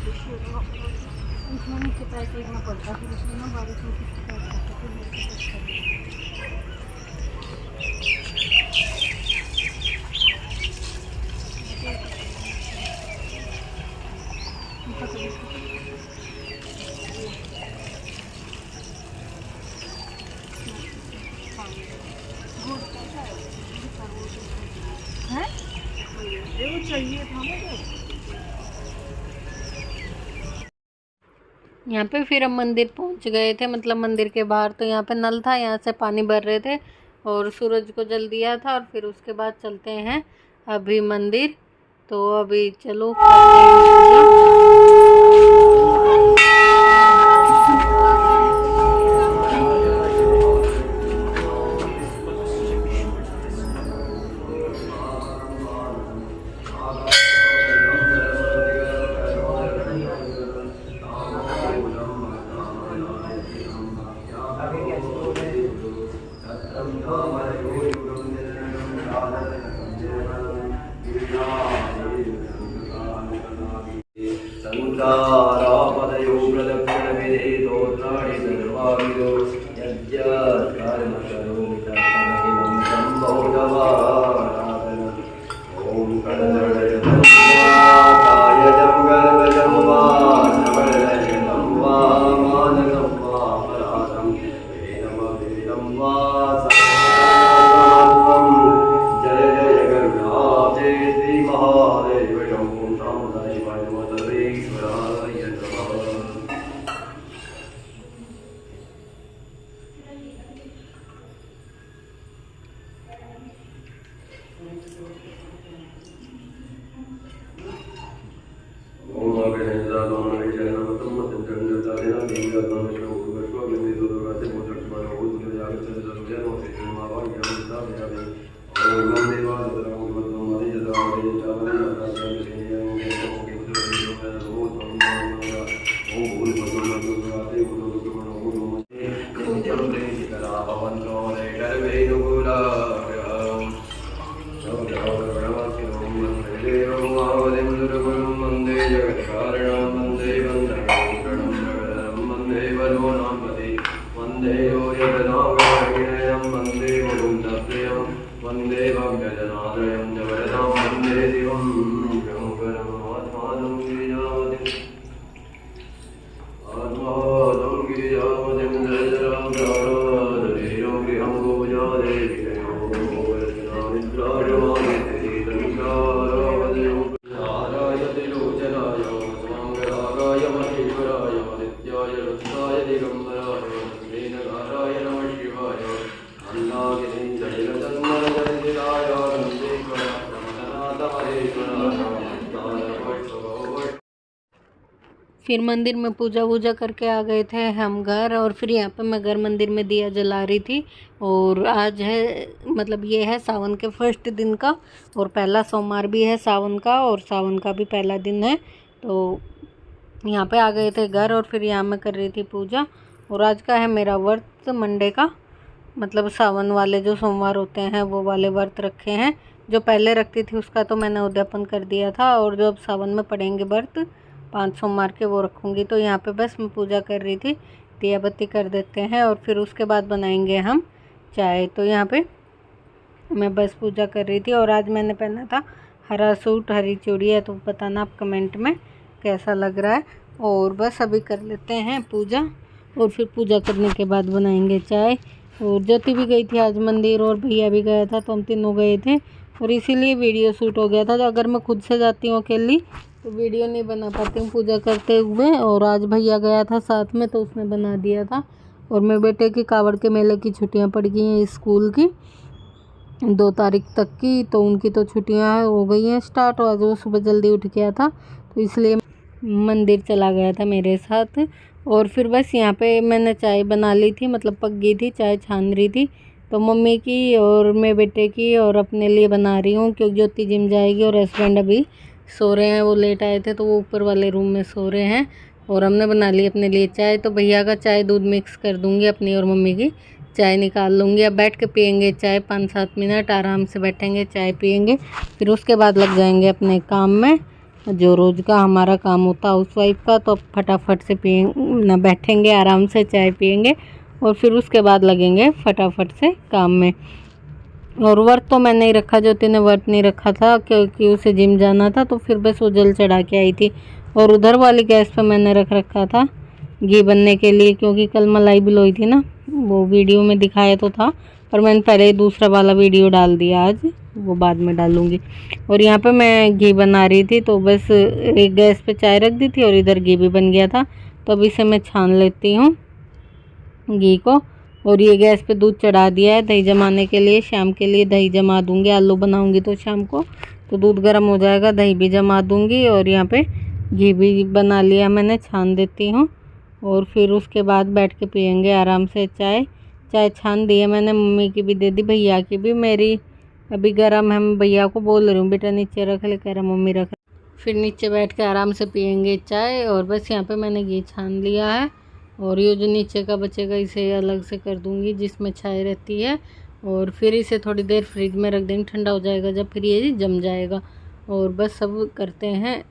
उसमें नीचे पैक देखना पड़ता, फिर उसमें ना बारिश में किसी पैक करता, फिर मेरे को पैक है वो चाहिए था मुझे। यहाँ पे फिर हम मंदिर पहुँच गए थे, मतलब मंदिर के बाहर। तो यहाँ पे नल था, यहाँ से पानी भर रहे थे और सूरज को जल दिया था। और फिर उसके बाद चलते हैं अभी मंदिर। तो अभी चलो करते हैं संसारापदयो प्रदक्षिणविधेतोत्राणि सर्वाविदो यज्ञकर्मकरोमितं सम्भोगवाराधनम् ॐ कणदडयतं वा कायजं गर्भजं वा नवलयनं वा मानसं वा परातं वेदमवेदं वा सर्वं जय जय गणनाथे श्री महादेव शम्भो सामुदायिवाय नमः सर्वेश्वराय नमः। वंदे भक्तजनादयं जगदां वंदे दिवं शंकरं आत्मानं गिरिजापतिं जयजरां प्राणादनीयं गृहं नारायति लोचनाय स्वांगरागाय महेश्वराय नित्याय रुद्राय दिगंबराय श्रीनगाराय नमः शिवाय अन्नागिनी फिर मंदिर में पूजा वूजा करके आ गए थे हम घर। और फिर यहाँ पे मैं घर मंदिर में दिया जला रही थी। और आज है, मतलब ये है सावन के फर्स्ट दिन का और पहला सोमवार भी है सावन का, और सावन का भी पहला दिन है। तो यहाँ पे आ गए थे घर और फिर यहाँ मैं कर रही थी पूजा। और आज का है मेरा व्रत मंडे का, मतलब सावन वाले जो सोमवार होते हैं वो वाले व्रत रखे हैं। जो पहले रखती थी उसका तो मैंने उद्यापन कर दिया था, और जो अब सावन में पड़ेंगे व्रत 5 सोमवार के वो रखूँगी। तो यहाँ पे बस मैं पूजा कर रही थी, दिया बत्ती कर देते हैं और फिर उसके बाद बनाएंगे हम चाय। तो यहाँ पे मैं बस पूजा कर रही थी। और आज मैंने पहना था हरा सूट, हरी चूड़ियाँ, तो बताना आप कमेंट में कैसा लग रहा है। और बस अभी कर लेते हैं पूजा, और फिर पूजा करने के बाद बनाएंगे चाय। और ज्योति भी गई थी आज मंदिर और भैया भी गया था, तो हम तीनों गए थे और इसीलिए वीडियो शूट हो गया था। तो अगर मैं खुद से जाती हूँ अकेली तो वीडियो नहीं बना पाती हूँ पूजा करते हुए। और आज भैया गया था साथ में तो उसने बना दिया था। और मेरे बेटे की कावड़ के मेले की छुट्टियाँ पड़ गई हैं स्कूल की 2 तारीख तक की, तो उनकी तो छुट्टियाँ हो गई हैं स्टार्ट। और आज वो सुबह जल्दी उठ गया था तो इसलिए मंदिर चला गया था मेरे साथ। और फिर बस यहाँ पे मैंने चाय बना ली थी, मतलब पक गई थी, चाय छान रही थी। तो मम्मी की और मेरे बेटे की और अपने लिए बना रही हूँ, क्योंकि ज्योति जिम जाएगी और हस्बैंड अभी सो रहे हैं। वो लेट आए थे तो वो ऊपर वाले रूम में सो रहे हैं। और हमने बना ली अपने लिए चाय। तो भैया का चाय दूध मिक्स कर दूँगी, अपनी और मम्मी की चाय निकाल लूँगी। अब बैठ के पियेंगे चाय, 5-7 मिनट आराम से बैठेंगे, चाय पियेंगे, फिर उसके बाद लग जाएंगे अपने काम में। जो रोज़ का हमारा काम होता है हाउसवाइफ का। तो अब फटाफट से ना बैठेंगे, आराम से चाय पियेंगे और फिर उसके बाद लगेंगे फटाफट से काम में। और व्रत तो मैंने ही रखा, ज्योति ने व्रत नहीं रखा था क्योंकि उसे जिम जाना था, तो फिर बस वो जल चढ़ा के आई थी। और उधर वाली गैस पे मैंने रख रखा था घी बनने के लिए, क्योंकि कल मलाई बिलोई थी ना, वो वीडियो में दिखाया तो था पर मैंने पहले दूसरा वाला वीडियो डाल दिया, आज वो बाद में डालूंगी। और यहाँ पे मैं घी बना रही थी, तो बस एक गैस पे चाय रख दी थी और इधर घी भी बन गया था। तो अब इसे मैं छान लेती हूँ घी को। और ये गैस पे दूध चढ़ा दिया है दही जमाने के लिए, शाम के लिए दही जमा दूंगी, आलू बनाऊंगी तो शाम को तो दूध गर्म हो जाएगा, दही भी जमा दूंगी। और यहाँ पे घी भी बना लिया मैंने, छान देती हूँ और फिर उसके बाद बैठ के पियेंगे आराम से चाय। चाय छान दी है मैंने, मम्मी की भी दे दी, भैया की भी। मेरी अभी गर्म है, मैं भैया को बोल रही हूँ बेटा नीचे रख ले, कह रहा मम्मी रख। फिर नीचे बैठ के आराम से पियेंगे चाय। और बस यहाँ पे मैंने घी छान लिया है और ये जो नीचे का बचेगा इसे अलग से कर दूंगी जिसमें चाय रहती है। और फिर इसे थोड़ी देर फ्रिज में रख देंगे, ठंडा हो जाएगा जब, फिर ये जम जाएगा। और बस सब करते हैं।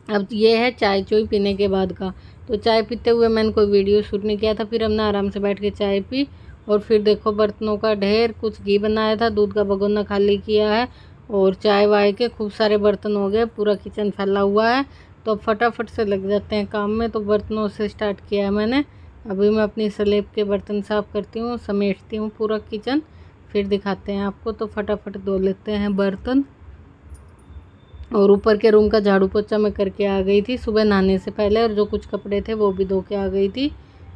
अब ये है चाय चोई पीने के बाद का। तो चाय पीते हुए मैंने कोई वीडियो शूट नहीं किया था, फिर हमने आराम से बैठ के चाय पी। और फिर देखो बर्तनों का ढेर, कुछ घी बनाया था, दूध का भगोना खाली किया है और चाय वाय के खूब सारे बर्तन हो गए, पूरा किचन फैला हुआ है। तो अब फटाफट से लग जाते हैं काम में। तो बर्तनों से स्टार्ट किया है मैंने। अभी मैं अपनी स्लैब के बर्तन साफ़ करती हूँ, समेटती हूँ पूरा किचन, फिर दिखाते हैं आपको। तो फटाफट धो लेते हैं बर्तन। और ऊपर के रूम का झाड़ू पोछा मैं करके आ गई थी सुबह नहाने से पहले, और जो कुछ कपड़े थे वो भी धो के आ गई थी।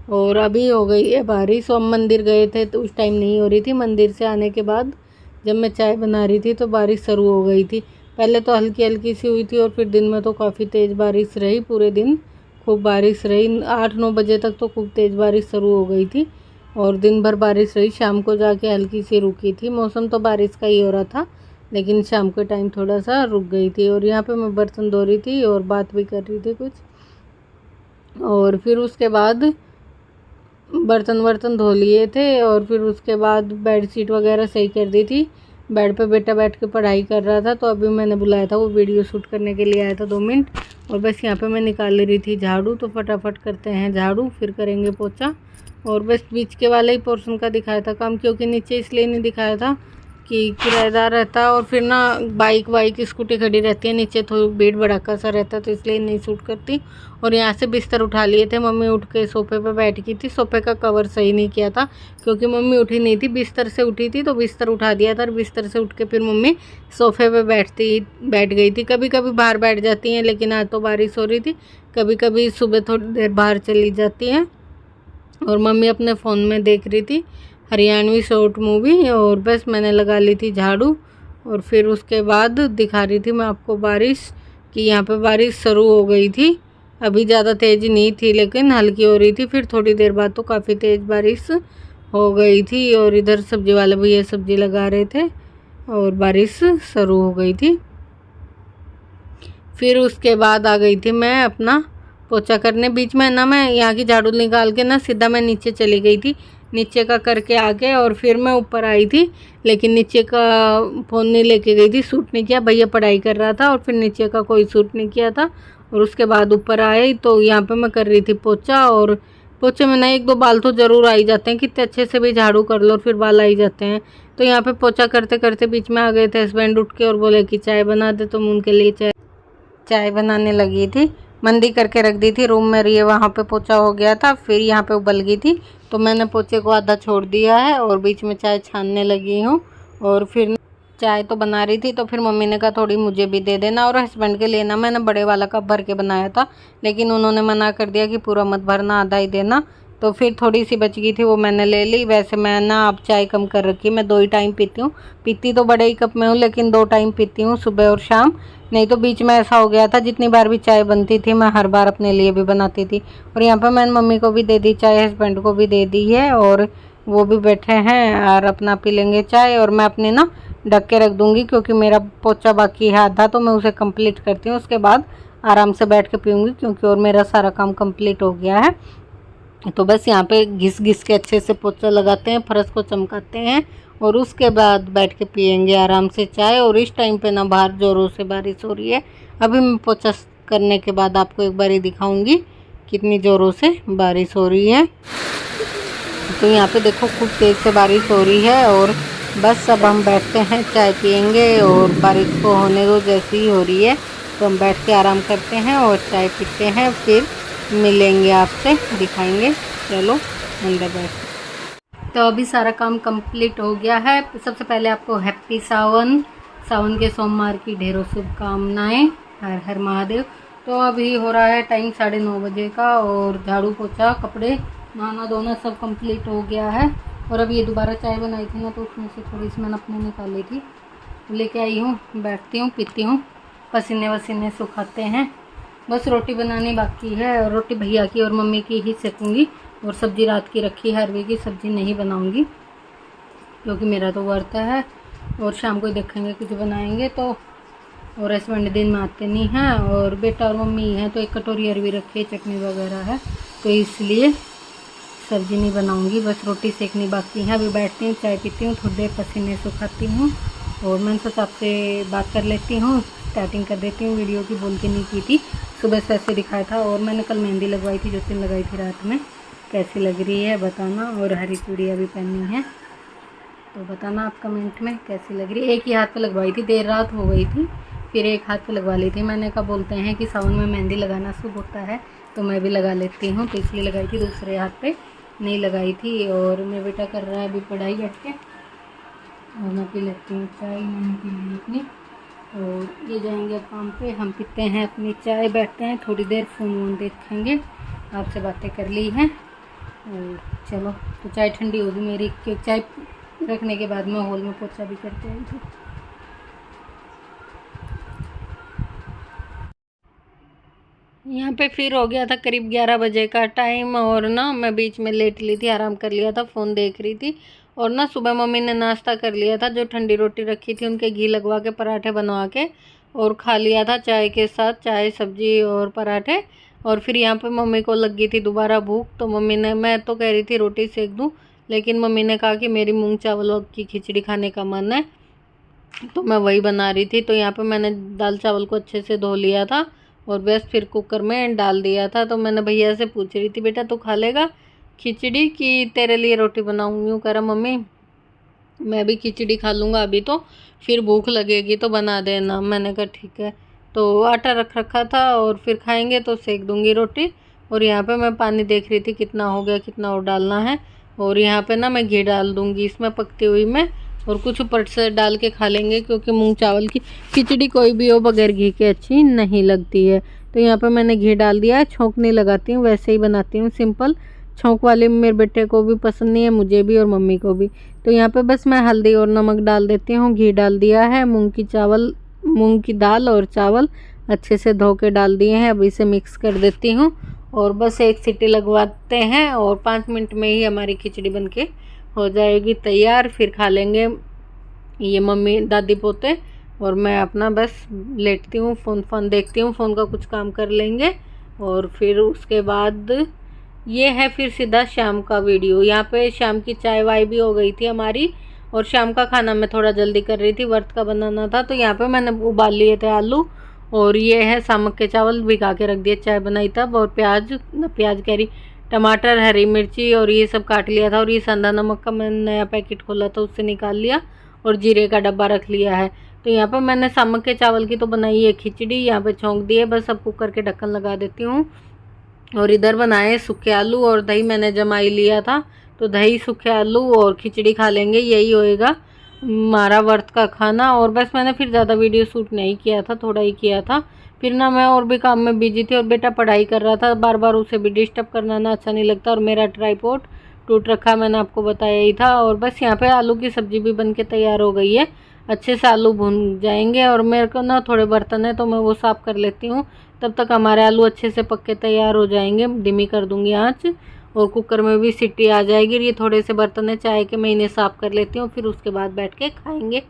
और अभी हो गई है बारिश। हम मंदिर गए थे तो उस टाइम नहीं हो रही थी, मंदिर से आने के बाद जब मैं चाय बना रही थी तो बारिश शुरू हो गई थी। पहले तो हल्की हल्की सी हुई थी और फिर दिन में तो काफ़ी तेज़ बारिश रही, पूरे दिन खूब बारिश रही। 8-9 बजे तक तो खूब तेज़ बारिश शुरू हो गई थी और दिन भर बारिश रही। शाम को जाके हल्की सी रुकी थी, मौसम तो बारिश का ही हो रहा था, लेकिन शाम के टाइम थोड़ा सा रुक गई थी। और यहाँ पे मैं बर्तन धो रही थी और बात भी कर रही थी कुछ। और फिर उसके बाद बर्तन धो लिए थे और फिर उसके बाद बेडशीट वगैरह सही कर दी थी। बेड पे बेटा बैठ के पढ़ाई कर रहा था, तो अभी मैंने बुलाया था, वो वीडियो शूट करने के लिए आया था 2 मिनट। और बस यहाँ पे मैं निकाल रही थी झाड़ू। तो फटाफट करते हैं झाड़ू, फिर करेंगे पोछा। और बस बीच के वाले ही पोर्शन का दिखाया था काम, क्योंकि नीचे इसलिए नहीं दिखाया था कि किराएदार रहता है और फिर ना बाइक स्कूटी खड़ी रहती है नीचे, थोड़ी भीड़ भड़ाका सा रहता है, तो इसलिए नहीं सूट करती। और यहाँ से बिस्तर उठा लिए थे, मम्मी उठ के सोफे पे बैठ गई थी। सोफे का कवर सही नहीं किया था क्योंकि मम्मी उठी नहीं थी, बिस्तर से उठी थी, तो बिस्तर उठा दिया था और बिस्तर से उठ के फिर मम्मी सोफे पे बैठ गई थी। कभी कभी बाहर बैठ जाती हैं, लेकिन आज तो बारिश हो रही थी, कभी कभी सुबह थोड़ी देर बाहर चली जाती हैं। और मम्मी अपने फ़ोन में देख रही थी हरियाणवी शॉर्ट मूवी। और बस मैंने लगा ली थी झाड़ू। और फिर उसके बाद दिखा रही थी मैं आपको बारिश, कि यहाँ पे बारिश शुरू हो गई थी। अभी ज़्यादा तेज़ नहीं थी लेकिन हल्की हो रही थी, फिर थोड़ी देर बाद तो काफ़ी तेज़ बारिश हो गई थी। और इधर सब्ज़ी वाले भैया सब्ज़ी लगा रहे थे और बारिश शुरू हो गई थी। फिर उसके बाद आ गई थी मैं अपना पोछा करने। बीच में ना मैं यहाँ की झाड़ू निकाल के ना सीधा मैं नीचे चली गई थी, नीचे का करके आके और फिर मैं ऊपर आई थी। लेकिन नीचे का फ़ोन नहीं लेके गई थी, सूट नहीं किया, भैया पढ़ाई कर रहा था और फिर नीचे का कोई सूट नहीं किया था। और उसके बाद ऊपर आए तो यहाँ पे मैं कर रही थी पोछा। और पोछे में ना 1-2 बाल तो ज़रूर आ ही जाते हैं, कितने अच्छे से भी झाड़ू कर लो फिर बाल आ ही जाते हैं। तो यहाँ पे पोछा करते करते बीच में आ गए थे हस्बैंड उठ के और बोले कि चाय बना दे, तो मैं उनके लिए चाय बनाने लगी थी। मंदी करके रख दी थी रूम में, ये वहाँ पे पोछा हो गया था, फिर यहाँ पे उबल गई थी, तो मैंने पोछे को आधा छोड़ दिया है और बीच में चाय छानने लगी हूँ। और फिर चाय तो बना रही थी, तो फिर मम्मी ने कहा थोड़ी मुझे भी दे देना। और हस्बैंड के लिए ना मैंने बड़े वाला कप भर के बनाया था, लेकिन उन्होंने मना कर दिया कि पूरा मत भरना, आधा ही देना। तो फिर थोड़ी सी बच गई थी, वो मैंने ले ली। वैसे मैं ना अब चाय कम कर रखी, मैं 2 ही टाइम पीती हूँ। पीती तो बड़े ही कप में हूँ, लेकिन 2 टाइम पीती हूँ, सुबह और शाम। नहीं तो बीच में ऐसा हो गया था, जितनी बार भी चाय बनती थी मैं हर बार अपने लिए भी बनाती थी। और यहाँ पर मैंने मम्मी को भी दे दी चाय, हस्बैंड को भी दे दी है, और वो भी बैठे हैं और अपना पी लेंगे चाय। और मैं अपने ना ढक के रख दूँगी, क्योंकि मेरा पोछा बाकी है आधा, तो मैं उसे कंप्लीट करती हूँ, उसके बाद आराम से बैठ के पीऊँगी, क्योंकि और मेरा सारा काम कंप्लीट हो गया है। तो बस यहाँ पे घिस घिस के अच्छे से पोछा लगाते हैं, फर्श को चमकाते हैं और उसके बाद बैठ के पियेंगे आराम से चाय। और इस टाइम पे ना बाहर ज़ोरों से बारिश हो रही है, अभी मैं पोछा करने के बाद आपको एक बार दिखाऊंगी कितनी ज़ोरों से बारिश हो रही है। तो यहाँ पे देखो खूब तेज़ से बारिश हो रही है और बस अब हम बैठते हैं, चाय पियेंगे और बारिश को होने दो, जैसी ही हो रही है तो हम बैठ के आराम करते हैं और चाय पीते हैं, फिर मिलेंगे आपसे, दिखाएंगे। चलो अंदर बैठ। तो अभी सारा काम कंप्लीट हो गया है। सबसे पहले आपको हैप्पी सावन के सोमवार की ढेरों शुभकामनाएं। हर हर महादेव। तो अभी हो रहा है टाइम 9:30 बजे का और झाड़ू पोछा कपड़े नहाना धोना सब कंप्लीट हो गया है। और अभी ये दोबारा चाय बनाई थी ना, तो उसमें से थोड़ी सी मैंने अपने निकाली थी, लेके आई हूँ, बैठती हूँ, पीती हूँ, पसीने वसीने सुखाते हैं। बस रोटी बनानी बाकी है और रोटी भैया की और मम्मी की ही सेकूँगी। और सब्ज़ी रात की रखी है, अरवी की सब्ज़ी नहीं बनाऊँगी क्योंकि मेरा तो व्रत है और शाम को ही देखेंगे कुछ बनाएंगे। तो और हस्बैंड दिन में आते नहीं हैं और बेटा और मम्मी हैं, तो एक कटोरी अरवी रखी है, चटनी वगैरह है, तो इसलिए सब्ज़ी नहीं बनाऊंगी, बस रोटी सेकनी बाकी है। अभी बैठती हूँ, चाय पीती हूँ, थोड़ी देर पसीने सुखाती हूँ और मैंने सोचा आपसे बात कर लेती हूँ, स्टार्टिंग कर देती हूँ वीडियो की। बोल के नहीं की थी, सुबह से ऐसे दिखाया था। और मैंने कल मेहंदी लगवाई थी, 2 दिन लगाई थी रात में, कैसी लग रही है बताना। और हरी चूड़ियाँ भी पहनी है, तो बताना आप कमेंट में कैसी लग रही है। एक ही हाथ पे लगवाई थी, देर रात हो गई थी, फिर एक हाथ पे लगवा ली थी। मैंने कहा बोलते हैं कि सावन में मेहंदी लगाना शुभ होता है, तो मैं भी लगा लेती हूँ, तो इसलिए लगाई थी। दूसरे हाथ पे नहीं लगाई थी। और मेरा बेटा कर रहा है अभी पढ़ाई बैठ के, और मैं पी लेती हूँ चाय, मैंने पी ली अपनी। और ये जाएंगे काम पे, हम पीते हैं अपनी चाय, बैठते हैं थोड़ी देर, फ़ोन वोन देखेंगे, आपसे बातें कर ली हैं। और चलो, तो चाय ठंडी होगी मेरी, क्योंकि चाय रखने के बाद मैं हॉल में पोछा भी करके आई थी। यहाँ पे फिर हो गया था करीब 11 बजे का टाइम और ना मैं बीच में लेट ली थी, आराम कर लिया था, फ़ोन देख रही थी। और ना सुबह मम्मी ने नाश्ता कर लिया था, जो ठंडी रोटी रखी थी उनके घी लगवा के पराठे बनवा के और खा लिया था चाय के साथ, चाय सब्जी और पराठे। और फिर यहाँ पे मम्मी को लगी थी दोबारा भूख, तो मम्मी ने, मैं तो कह रही थी रोटी सेक दूँ, लेकिन मम्मी ने कहा कि मेरी मूँग चावल की खिचड़ी खाने का मन है, तो मैं वही बना रही थी। तो यहाँ पे मैंने दाल चावल को अच्छे से धो लिया था और बस फिर कुकर में डाल दिया था। तो मैंने भैया से पूछ रही थी, बेटा तू खा लेगा खिचड़ी कि तेरे लिए रोटी बनाऊँ? यूँ कह रहा मम्मी मैं भी खिचड़ी खा लूँगा, अभी तो फिर भूख लगेगी तो बना देना। मैंने कहा ठीक है। तो आटा रख रखा था और फिर खाएंगे तो सेक दूँगी रोटी। और यहाँ पे मैं पानी देख रही थी कितना हो गया, कितना और डालना है। और यहाँ पे ना मैं घी डाल दूँगी इसमें पकती हुई में, और कुछ ऊपर से डाल के खा लेंगे, क्योंकि मूंग चावल की खिचड़ी कोई भी हो बगैर घी के अच्छी नहीं लगती है। तो यहाँ पे मैंने घी डाल दिया है, छौंक नहीं लगाती हूँ, वैसे ही बनाती हूँ सिंपल। छौंक वाली मेरे बेटे को भी पसंद नहीं है, मुझे भी और मम्मी को भी। तो यहाँ पे बस मैं हल्दी और नमक डाल देती हूँ, घी डाल दिया है, मूँग की दाल और चावल अच्छे से धो के डाल दिए हैं। अब इसे मिक्स कर देती हूँ और बस एक सीटी लगवाते हैं और 5 मिनट में ही हमारी खिचड़ी बनके हो जाएगी तैयार। फिर खा लेंगे ये मम्मी दादी पोते, और मैं अपना बस लेटती हूँ, फ़ोन देखती हूँ, फ़ोन का कुछ काम कर लेंगे। और फिर उसके बाद ये है फिर सीधा शाम का वीडियो। यहाँ पे शाम की चाय वाय भी हो गई थी हमारी, और शाम का खाना मैं थोड़ा जल्दी कर रही थी, व्रत का बनाना था। तो यहाँ पे मैंने उबाल लिए थे आलू, और ये है सामक के चावल भिगा के रख दिए, चाय बनाई तब। और प्याज कह रही टमाटर, हरी मिर्ची और ये सब काट लिया था। और ये संधा नमक का मैंने नया पैकेट खोला था, उससे निकाल लिया, और जीरे का डब्बा रख लिया है। तो यहाँ पर मैंने सामक के चावल की तो बनाई है खिचड़ी, यहाँ पे छौंक दिए, बस अब कुकर के ढक्कन लगा देती हूँ। और इधर बनाए सूखे आलू और दही मैंने जमाई लिया था, तो दही सूखे आलू और खिचड़ी खा लेंगे, यही होएगा हमारा व्रत का खाना। और बस मैंने फिर ज़्यादा वीडियो शूट नहीं किया था, थोड़ा ही किया था। फिर ना मैं और भी काम में बिजी थी, और बेटा पढ़ाई कर रहा था, बार बार उसे भी डिस्टर्ब करना ना अच्छा नहीं लगता। और मेरा ट्राइपॉड टूट रखा, मैंने आपको बताया ही था। और बस यहाँ पे आलू की सब्ज़ी भी बन के तैयार हो गई है, अच्छे से आलू भून जाएंगे। और मेरे को ना थोड़े बर्तन है, तो मैं वो साफ़ कर लेती हूँ, तब तक हमारे आलू अच्छे से पक के तैयार हो जाएंगे। धीमी कर दूँगी आँच, और कुकर में भी सीटी आ जाएगी। ये थोड़े से बर्तन है चाय के, मैं इन्हें साफ़ कर लेती हूँ, फिर उसके बाद बैठ के खाएँगे।